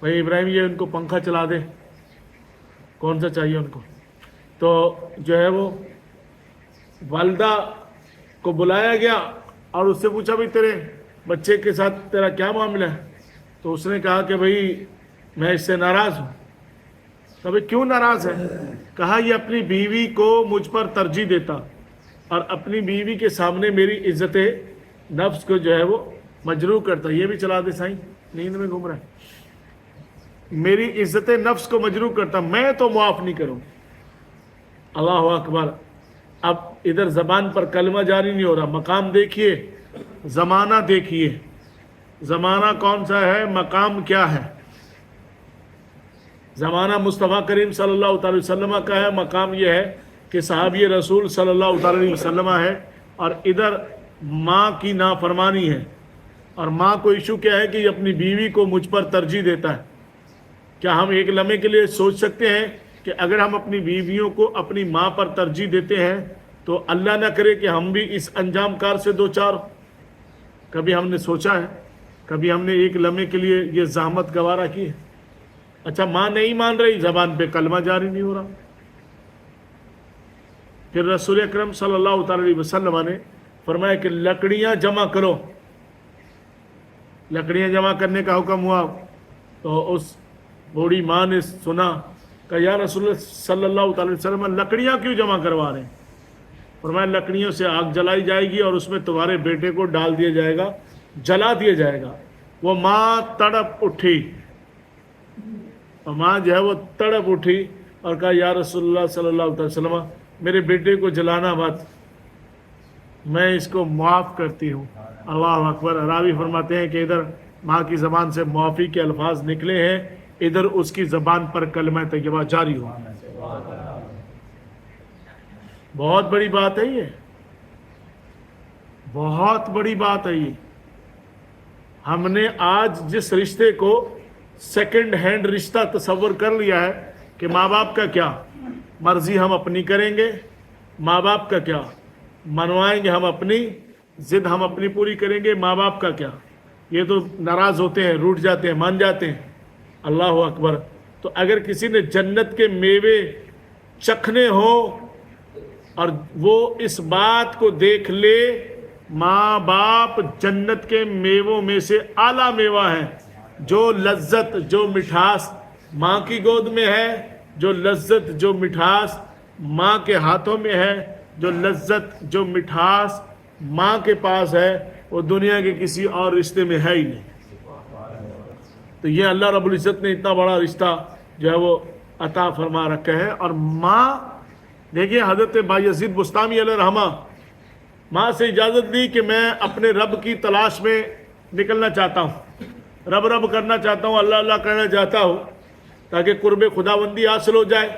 بھائی ابراہیم یہ ان کو پنکھا چلا دے، کون سا چاہیے ان کو؟ تو جو ہے وہ والدہ کو بلایا گیا اور اس سے پوچھا بھائی تیرے بچے کے ساتھ تیرا کیا معاملہ ہے؟ تو اس نے کہا کہ بھائی میں اس سے ناراض ہوں۔ تو بھائی کیوں ناراض ہے؟ کہا یہ اپنی بیوی کو مجھ پر ترجیح دیتا اور اپنی بیوی کے سامنے میری عزت نفس کو جو ہے وہ مجروح کرتا۔ یہ بھی چلا دے سائیں، نیند میں گھوم رہا ہے۔ میری عزت نفس کو مجروح کرتا، میں تو معاف نہیں کروں۔ اللہ اکبر۔ اب ادھر زبان پر کلمہ جاری نہیں ہو رہا، مقام دیکھیے، زمانہ دیکھیے، زمانہ کون سا ہے، مقام کیا ہے۔ زمانہ مصطفیٰ کریم صلی اللہ تعالی وسلم کا ہے، مقام یہ ہے کہ صحابی رسول صلی اللہ تعالی وسلم ہے، اور ادھر ماں کی نافرمانی ہے، اور ماں کو ایشو کیا ہے کہ یہ اپنی بیوی کو مجھ پر ترجیح دیتا ہے۔ کیا ہم ایک لمحے کے لیے سوچ سکتے ہیں کہ اگر ہم اپنی بیویوں کو اپنی ماں پر ترجیح دیتے ہیں تو اللہ نہ کرے کہ ہم بھی اس انجام کار سے دو چار؟ کبھی ہم نے سوچا ہے؟ کبھی ہم نے ایک لمحے کے لیے یہ زحمت گوارا کی ہے؟ اچھا ماں نہیں مان رہی، زبان پہ کلمہ جاری نہیں ہو رہا۔ پھر رسول اکرم صلی اللہ تعالی وسلم نے فرمایا کہ لکڑیاں جمع کرو۔ لکڑیاں جمع کرنے کا حکم ہوا تو اس بوڑھی ماں نے سنا کہ یا رسول اللہ صلی اللہ تعالی وسلم لکڑیاں کیوں جمع کروا رہے ہیں؟ فرمایا لکڑیوں سے آگ جلائی جائے گی اور اس میں تمہارے بیٹے کو ڈال دیا جائے گا، جلا دیا جائے گا۔ وہ ماں تڑپ اٹھی، اور ماں جو ہے وہ تڑپ اٹھی اور کہا یا رسول اللہ صلی اللہ علیہ وسلم میرے بیٹے کو جلانا مت، میں اس کو معاف کرتی ہوں۔ اللہ اکبر۔ راوی فرماتے ہیں کہ ادھر ماں کی زبان سے معافی کے الفاظ نکلے ہیں، ادھر اس کی زبان پر کلمہ طیبہ جاری ہو۔ بہت بڑی بات ہے یہ، بہت بڑی بات ہے یہ۔ ہم نے آج جس رشتے کو سیکنڈ ہینڈ رشتہ تصور کر لیا ہے کہ ماں باپ کا کیا مرضی ہم اپنی کریں گے، ماں باپ کا کیا منوائیں گے ہم اپنی ضد ہم اپنی پوری کریں گے، ماں باپ کا کیا، یہ تو ناراض ہوتے ہیں، روٹ جاتے ہیں، مان جاتے ہیں۔ اللہ اکبر۔ تو اگر کسی نے جنت کے میوے چکھنے ہوں اور وہ اس بات کو دیکھ لے ماں باپ جنت کے میووں میں سے اعلیٰ میوہ ہے، جو لذت جو مٹھاس ماں کی گود میں ہے، جو لذت جو مٹھاس ماں کے ہاتھوں میں ہے، جو لذت جو مٹھاس ماں کے پاس ہے، وہ دنیا کے کسی اور رشتے میں ہے ہی نہیں۔ تو یہ اللہ رب العزت نے اتنا بڑا رشتہ جو ہے وہ عطا فرما رکھا ہے۔ اور ماں دیکھیے حضرت بایزید بستامی علیہ رحمہ ماں سے اجازت لی کہ میں اپنے رب کی تلاش میں نکلنا چاہتا ہوں، رب رب کرنا چاہتا ہوں، اللہ اللہ کرنا چاہتا ہوں تاکہ قرب خداوندی حاصل ہو جائے۔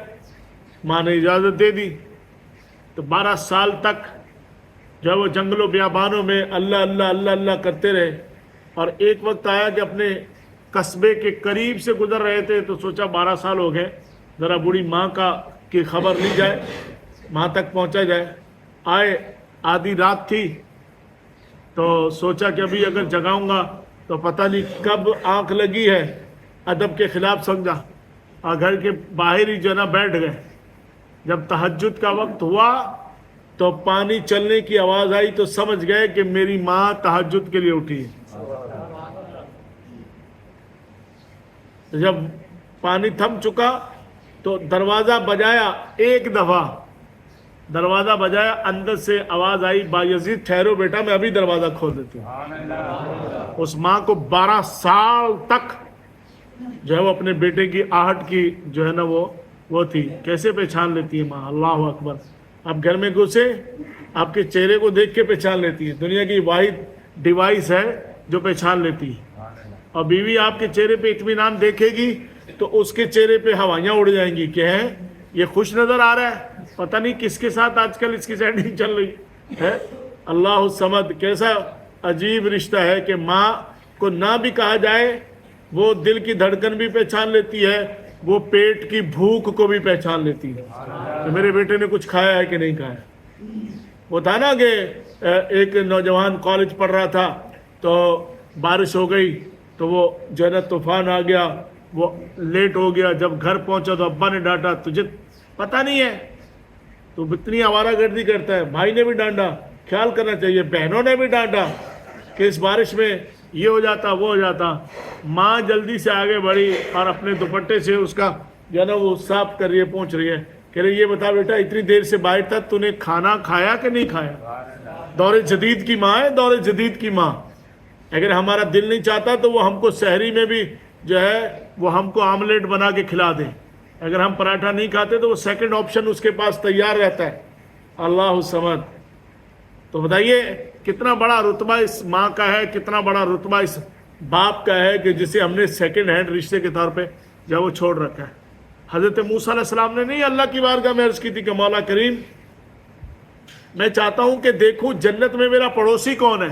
ماں نے اجازت دے دی، تو 12 سال تک جو ہے وہ جنگلوں بیابانوں میں اللہ اللہ اللہ اللہ کرتے رہے، اور ایک وقت آیا کہ اپنے قصبے کے قریب سے گزر رہے تھے تو سوچا 12 سال ہو گئے، ذرا بوڑھی ماں کی خبر لی جائے، ماں تک پہنچا جائے۔ آئے، آدھی رات تھی، تو سوچا کہ ابھی اگر جگاؤں گا تو پتہ نہیں کب آنکھ لگی ہے، ادب کے خلاف سمجھا اور گھر کے باہر ہی جو ہے نا بیٹھ گئے۔ جب تہجد کا وقت ہوا تو پانی چلنے کی آواز آئی تو سمجھ گئے کہ میری ماں تہجد کے لیے اٹھی ہے۔ جب پانی تھم چکا تو دروازہ بجایا، ایک دفعہ دروازہ بجایا، اندر سے آواز آئی بایزید ٹھہرو بیٹا، میں ابھی دروازہ کھول دیتی ہوں۔ اس ماں کو 12 سال تک جو ہے وہ اپنے بیٹے کی آہٹ کی جو ہے نا وہ تھی۔ کیسے پہچان لیتی ہے ماں، اللہ اکبر۔ اب گھر میں گھسے آپ کے چہرے کو دیکھ کے پہچان لیتی ہے، دنیا کی واحد ڈیوائس ہے جو پہچان لیتی ہے۔ اور بیوی آپ کے چہرے پہ اطمینان دیکھے گی تو اس کے چہرے پہ ہوائیاں اڑ جائیں گی کہ ہے یہ خوش نظر آ رہا ہے، پتہ نہیں کس کے ساتھ آج کل اس کی سیٹنگ چل رہی ہے۔ اللہ الصمد، کیسا عجیب رشتہ ہے کہ ماں کو نہ بھی کہا جائے وہ دل کی دھڑکن بھی پہچان لیتی ہے، وہ پیٹ کی بھوک کو بھی پہچان لیتی ہے کہ میرے بیٹے نے کچھ کھایا ہے کہ نہیں کھایا۔ وہ تھا نا کہ ایک نوجوان کالج پڑھ رہا تھا تو بارش ہو گئی تو وہ جو ہے نا طوفان آ گیا وہ لیٹ ہو گیا، جب گھر پہنچا تو ابا نے ڈانٹا، تجھے پتہ نہیں ہے تو اتنی آوارہ گردی کرتا ہے، بھائی نے بھی ڈانٹا، خیال کرنا چاہیے، بہنوں نے بھی ڈانٹا کہ اس بارش میں یہ ہو جاتا وہ ہو جاتا. ماں جلدی سے آگے بڑھی اور اپنے دوپٹے سے اس کا جو ہے نا وہ صاف کر رہی ہے، پہنچ رہی ہے، کہہ رہی یہ بتا بیٹا اتنی دیر سے باہر تھا، تو نے کھانا کھایا کہ نہیں کھایا؟ دور جدید کی ماں ہے، دور جدید کی ماں. اگر ہمارا دل نہیں چاہتا تو وہ ہم کو سحری میں بھی جو ہے وہ ہم کو آملیٹ بنا کے کھلا دیں. اگر ہم پراٹھا نہیں کھاتے تو وہ سیکنڈ آپشن اس کے پاس تیار رہتا ہے. اللہ الصمد. تو بتائیے کتنا بڑا رتبہ اس ماں کا ہے، کتنا بڑا رتبہ اس باپ کا ہے کہ جسے ہم نے سیکنڈ ہینڈ رشتے کے طور پہ جو وہ چھوڑ رکھا ہے. حضرت موسیٰ علیہ السلام نے نہیں اللہ کی بارگاہ میں عرض کی تھی کہ مولا کریم میں چاہتا ہوں کہ دیکھوں جنت میں میرا پڑوسی کون ہے،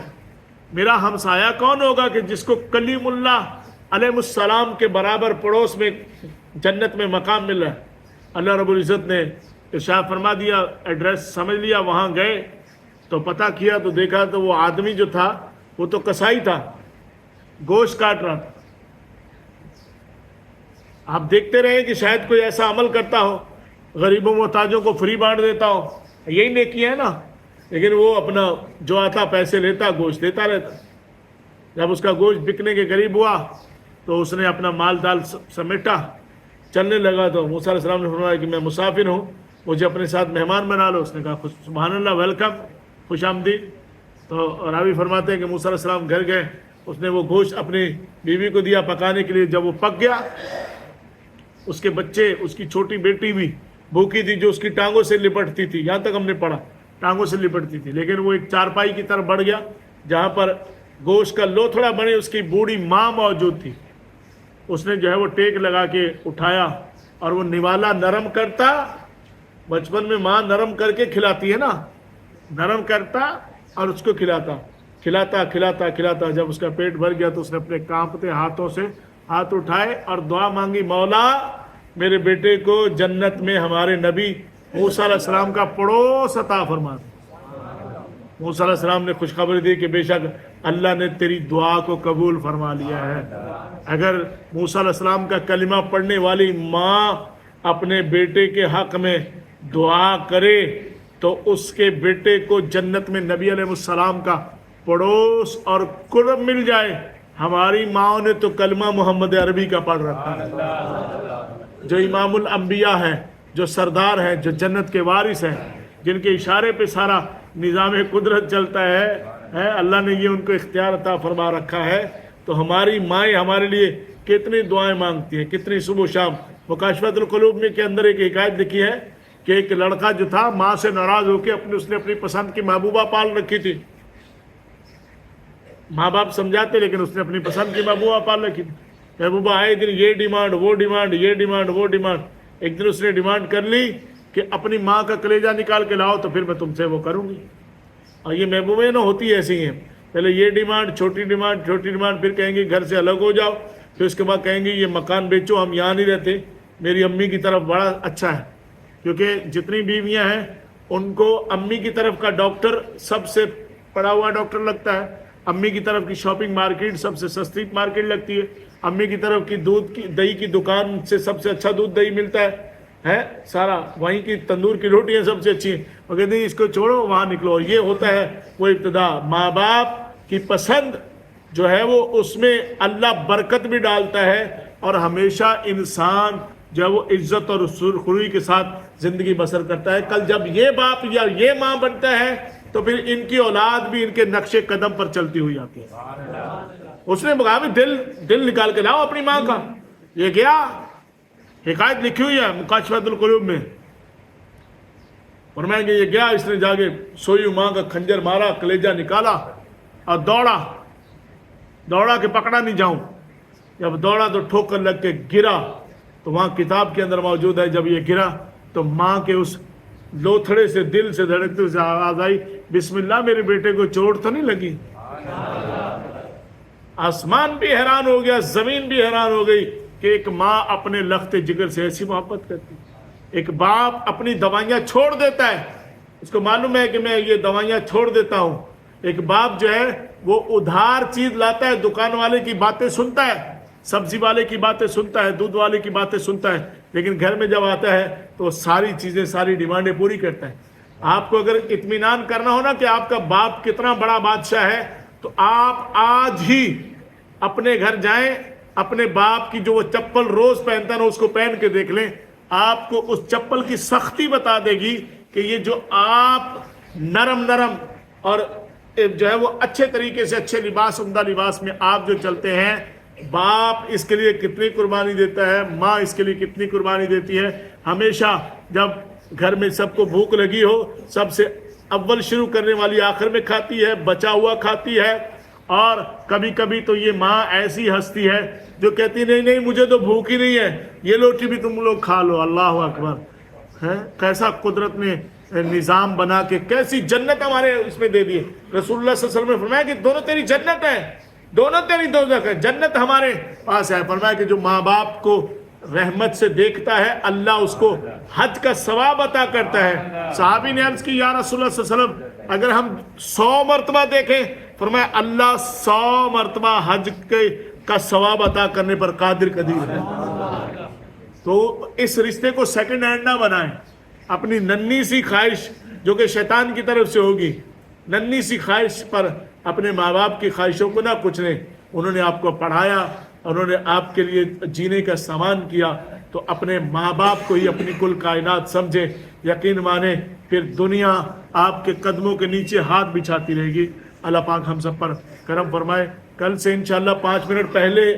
میرا ہمسایہ کون ہوگا کہ جس کو کلیم اللہ علیہ السلام کے برابر پڑوس میں جنت میں مقام مل رہا ہے. اللہ رب العزت نے ارشاد فرما دیا، ایڈریس سمجھ لیا، وہاں گئے تو پتہ کیا تو دیکھا تو وہ آدمی جو تھا وہ تو کسائی تھا، گوشت کاٹ رہا تھا. آپ دیکھتے رہے کہ شاید کوئی ایسا عمل کرتا ہو، غریبوں محتاجوں کو فری بانٹ دیتا ہو، یہی نیکی ہے نا. لیکن وہ اپنا جو آتا پیسے لیتا، گوشت دیتا رہتا. جب اس کا گوشت بکنے کے قریب ہوا تو اس نے اپنا مال دال سمیٹا، چلنے لگا تو موسیٰ علیہ السلام نے فرمایا کہ میں مسافر ہوں، مجھے اپنے ساتھ مہمان بنا لو. اس نے کہا سبحان اللہ، ویلکم، خوش آمدید. تو راوی فرماتے ہیں کہ موسیٰ علیہ السلام گھر گئے، اس نے وہ گوشت اپنی بیوی کو دیا پکانے کے لیے. جب وہ پک گیا، اس کے بچے، اس کی چھوٹی بیٹی بھی بھوکی تھی جو اس کی ٹانگوں سے لپٹتی تھی، یہاں تک ہم نے پڑھا ٹانگوں سے لپٹتی تھی. لیکن وہ ایک چارپائی کی طرف بڑھ گیا جہاں پر گوشت کا لوتھڑا بنے اس کی بوڑھی ماں موجود تھی. اس نے جو ہے وہ ٹیک لگا کے اٹھایا اور وہ نوالا نرم کرتا. بچپن میں ماں نرم کر کے کھلاتی ہے نا، نرم کرتا اور اس کو کھلاتا کھلاتا کھلاتا کھلاتا. جب اس کا پیٹ بھر گیا تو اس نے اپنے کانپتے ہاتھوں سے ہاتھ اٹھائے اور دعا مانگی، مولا میرے بیٹے کو جنت میں ہمارے نبی موسیٰ علیہ السلام کا پڑوس عطا فرما دے. موسیٰ علیہ السلام نے خوشخبری دی کہ بے شک اللہ نے تیری دعا کو قبول فرما لیا ہے. اگر موسیٰ علیہ السلام کا کلمہ پڑھنے والی ماں اپنے بیٹے کے حق میں دعا کرے تو اس کے بیٹے کو جنت میں نبی علیہ السلام کا پڑوس اور قرب مل جائے. ہماری ماں نے تو کلمہ محمد عربی کا پڑھ رکھا ہے، جو امام الانبیاء ہے، جو سردار ہیں، جو جنت کے وارث ہیں، جن کے اشارے پہ سارا نظام قدرت چلتا ہے. اللہ نے یہ ان کو اختیار عطا فرما رکھا ہے. تو ہماری مائیں ہمارے لیے کتنی دعائیں مانگتی ہیں، کتنی صبح و شام. مکاشفۃ القلوب میں کے اندر ایک حکایت لکھی ہے کہ ایک لڑکا جو تھا ماں سے ناراض ہو کے اس نے اپنی پسند کی محبوبہ پال رکھی تھی. ماں باپ سمجھاتے لیکن اس نے اپنی پسند کی محبوبہ پال رکھی تھی. محبوبہ آئے دن یہ ڈیمانڈ وہ ڈیمانڈ، یہ ڈیمانڈ وہ ڈیمانڈ. ایک دن اس نے ڈیمانڈ کر لی کہ اپنی ماں کا کلیجہ نکال کے لاؤ تو پھر میں تم سے وہ کروں گی. اور یہ محبوبیں نہ ہوتی ایسی ہیں، پہلے یہ ڈیمانڈ، چھوٹی ڈیمانڈ، چھوٹی ڈیمانڈ، پھر کہیں گی گھر سے الگ ہو جاؤ، پھر اس کے بعد کہیں گی یہ مکان بیچو، ہم یہاں نہیں رہتے. میری امی کی طرف بڑا اچھا ہے، کیونکہ جتنی بیویاں ہیں ان کو امی کی طرف کا ڈاکٹر سب سے پڑھا ہوا ڈاکٹر لگتا ہے، امی کی طرف کی شاپنگ مارکیٹ سب سے سستی مارکیٹ لگتی ہے، امی کی طرف کی دودھ کی دہی کی دکان سے سب سے اچھا دودھ دہی ملتا ہے سارا، وہیں کی تندور کی روٹیاں سب سے اچھی ہیں. وہ کہتے ہیں اس کو چھوڑو وہاں نکلو. اور یہ ہوتا ہے وہ ابتدا. ماں باپ کی پسند جو ہے وہ اس میں اللہ برکت بھی ڈالتا ہے اور ہمیشہ انسان جو ہے وہ عزت اور سرخروئی کے ساتھ زندگی بسر کرتا ہے. کل جب یہ باپ یا یہ ماں بنتا ہے تو پھر ان کی اولاد بھی ان کے نقش قدم پر چلتی ہوئی آتی ہے. اس نے کہا بھی دل نکال کے لاؤ اپنی ماں کا. یہ کیا حکایت لکھی ہوئی ہے مکاشفۃ القلوب میں. فرمائیں گے یہ گیا، اس نے جا کے سوئی ماں کا خنجر مارا، کلیجہ نکالا اور دوڑا کہ پکڑا نہیں جاؤں. جب دوڑا تو ٹھوکر لگ کے گرا تو وہاں کتاب کے اندر موجود ہے جب یہ گرا تو ماں کے اس لوتھڑے سے دل سے دھڑکتے ہوئے آواز آئی، بسم اللہ، میرے بیٹے کو چوٹ تو نہیں لگی؟ آسمان بھی حیران ہو گیا، زمین بھی حیران ہو گئی کہ ایک ماں اپنے لخت جگر سے ایسی محبت کرتی. ایک باپ اپنی دوائیاں چھوڑ دیتا ہے، اس کو معلوم ہے کہ میں یہ دوائیاں چھوڑ دیتا ہوں. ایک باپ جو ہے وہ ادھار چیز لاتا ہے، دکان والے کی باتیں سنتا ہے سبزی والے کی باتیں سنتا ہے, دودھ والے کی باتیں سنتا ہے, لیکن گھر میں جب آتا ہے تو ساری چیزیں, ساری ڈیمانڈیں پوری کرتا ہے. آپ کو اگر اطمینان کرنا ہو نا کہ آپ کا باپ کتنا بڑا بادشاہ ہے, تو آپ آج ہی اپنے گھر جائیں, اپنے باپ کی جو وہ چپل روز پہنتا ہے نا اس کو پہن کے دیکھ لیں. آپ کو اس چپل کی سختی بتا دے گی کہ یہ جو آپ نرم نرم اور جو ہے وہ اچھے طریقے سے, اچھے لباس, عمدہ لباس میں آپ جو چلتے ہیں, باپ اس کے لیے کتنی قربانی دیتا ہے, ماں اس کے لیے کتنی قربانی دیتی ہے. ہمیشہ جب گھر میں سب کو بھوک لگی ہو, سب سے اول شروع کرنے والی آخر میں کھاتی ہے, بچا ہوا کھاتی ہے. اور کبھی کبھی تو یہ ماں ایسی ہستی ہے جو کہتی نہیں نہیں مجھے تو بھوک ہی نہیں ہے, یہ روٹی بھی تم لوگ کھا لو. اللہ اکبر ہے, کیسا قدرت نے نظام بنا کے کیسی جنت ہمارے اس میں دے دی ہے. رسول اللہ صلی اللہ علیہ وسلم نے فرمایا کہ دونوں تیری جنت ہے, دونوں تیری دوزخ ہے. جنت ہمارے پاس ہے. فرمایا کہ جو ماں باپ کو رحمت سے دیکھتا ہے اللہ اس کو حج کا ثواب عطا کرتا ہے. صحابی نے عرض کی یا رسول اللہ صلی اللہ علیہ وسلم اگر ہم 100 مرتبہ دیکھیں, فرمایا اللہ 100 مرتبہ حج کا ثواب عطا کرنے پر قادر قدیر ہے. تو اس رشتے کو سیکنڈ ہینڈ نہ بنائیں. اپنی ننھی سی خواہش جو کہ شیطان کی طرف سے ہوگی, ننھی سی خواہش پر اپنے ماں باپ کی خواہشوں کو نہ کچلیں. انہوں نے آپ کو پڑھایا, انہوں نے آپ کے لیے جینے کا سامان کیا, تو اپنے ماں باپ کو ہی اپنی کل کائنات سمجھے, یقین مانے, پھر دنیا آپ کے قدموں کے نیچے ہاتھ بچھاتی رہے گی. اللہ پاک ہم سب پر کرم فرمائے. کل سے انشاءاللہ 5 منٹ پہلے